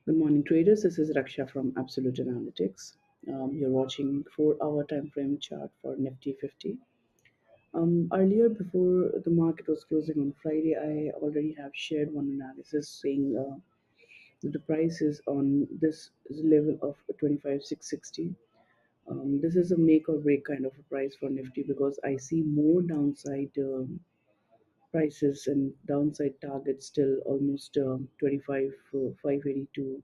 Good morning, traders. This is Raksha from Absolute Analytics. You're watching 4-hour time frame chart for Nifty 50. Earlier, before the market was closing on Friday, I already have shared one analysis saying that the price is on this level of 25,660. This is a make or break kind of a price for Nifty because I see more downside prices and downside targets still almost 25 582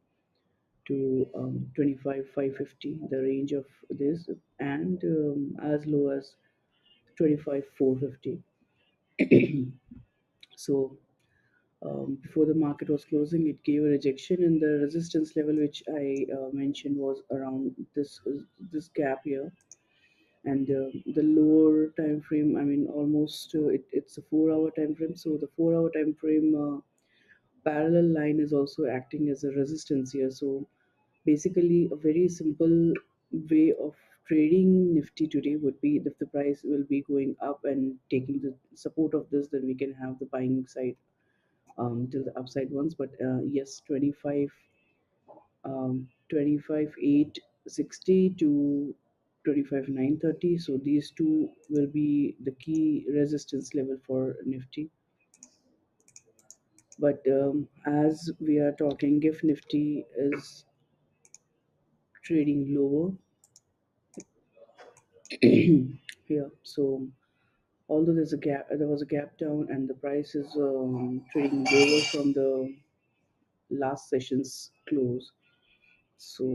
to 25 550, the range of this, and as low as 25 450. So before the market was closing, it gave a rejection, and the resistance level which I mentioned was around this gap here. And the lower time frame, I mean, almost it's a 4-hour time frame. So the 4-hour time frame parallel line is also acting as a resistance here. So basically, a very simple way of trading Nifty today would be if the price will be going up and taking the support of this, then we can have the buying side till the upside ones. But yes, 25 860 to 25 930. So these two will be the key resistance level for Nifty. But as we are talking, if Nifty is trading lower here, so although there was a gap down, and the price is trading lower from the last session's close. So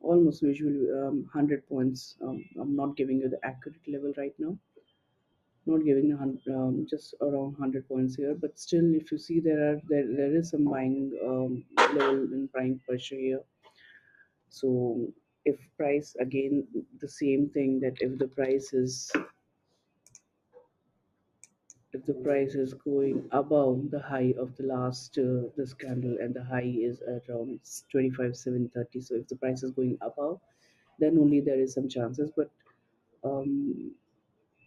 almost visually 100 points. I'm not giving you the accurate level right now. Not giving just around 100 points here, but still, if you see there is some buying level in buying pressure here. So if price again the same thing, that if the price is going above the high of the last this candle, and the high is around 25,730. So if the price is going above, then only there is some chances. But um,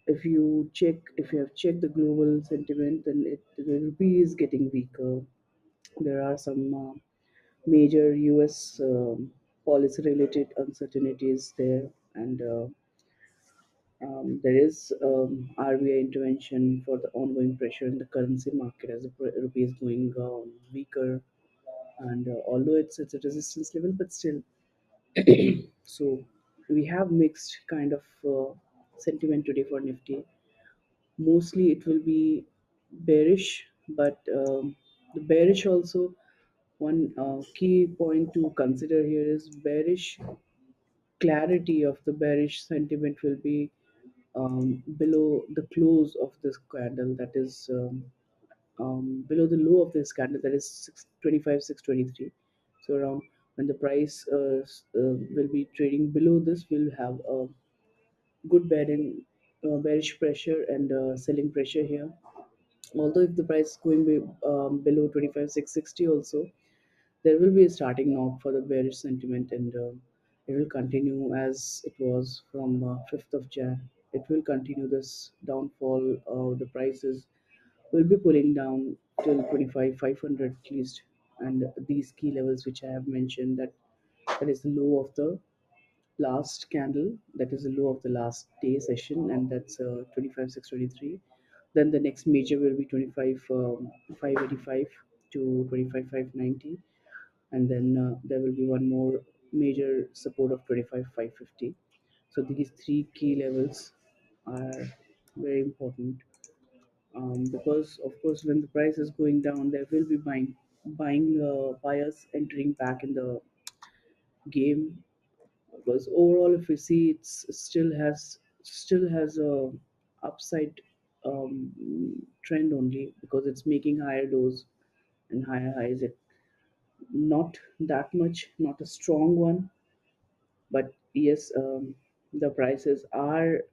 if you have checked the global sentiment, then the rupee is getting weaker. There are some major US policy related uncertainties there, and there is RBI intervention for the ongoing pressure in the currency market as the rupee is going weaker, and although it's a resistance level, but still, so we have mixed kind of sentiment today for Nifty. Mostly it will be bearish, but the bearish also, one key point to consider here is bearish clarity of the bearish sentiment will be below the close of this candle, that is below the low of this candle, that is 625 623. So around when the price will be trading below this, we'll have a good bearish pressure and selling pressure here. Although if the price is going below 25 660 also, there will be a starting knock for the bearish sentiment, and it will continue as it was from 5th of Jan. It will continue this downfall. The prices will be pulling down till 25 500 at least, and these key levels which I have mentioned, that is the low of the last candle, that is the low of the last day session, and that's 25 623. Then the next major will be 25 585 to 25 590, and then there will be one more major support of 25 550. So these three key levels are very important, because of course when the price is going down, there will be buying buyers entering back in the game. Because overall, if we see, it still has a upside trend only, because it's making higher lows and higher highs. It not that much, not a strong one, but yes, the prices are.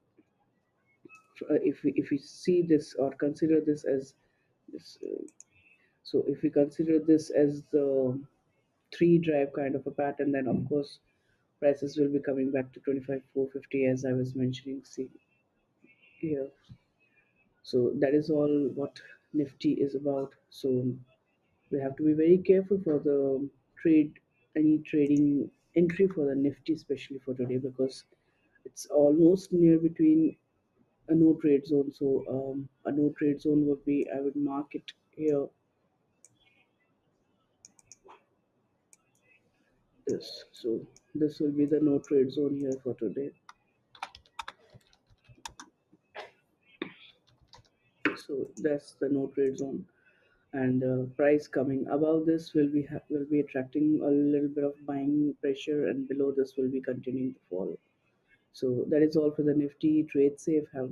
If we see this or consider this as this, so if we consider this as the three drive kind of a pattern, then of course prices will be coming back to 25 450 as I was mentioning. See here. So that is all what Nifty is about. So we have to be very careful for the trade any trading entry for the Nifty, especially for today, because it's almost near between a no trade zone. So a no trade zone would be, I would mark it here, this. So this will be the no trade zone here for today. So that's the no trade zone, and price coming above this will be attracting a little bit of buying pressure, and below this will be continuing to fall. So that is all for the Nifty. Trade safe, have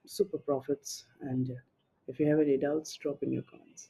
super profits, and if you have any doubts, drop in your comments.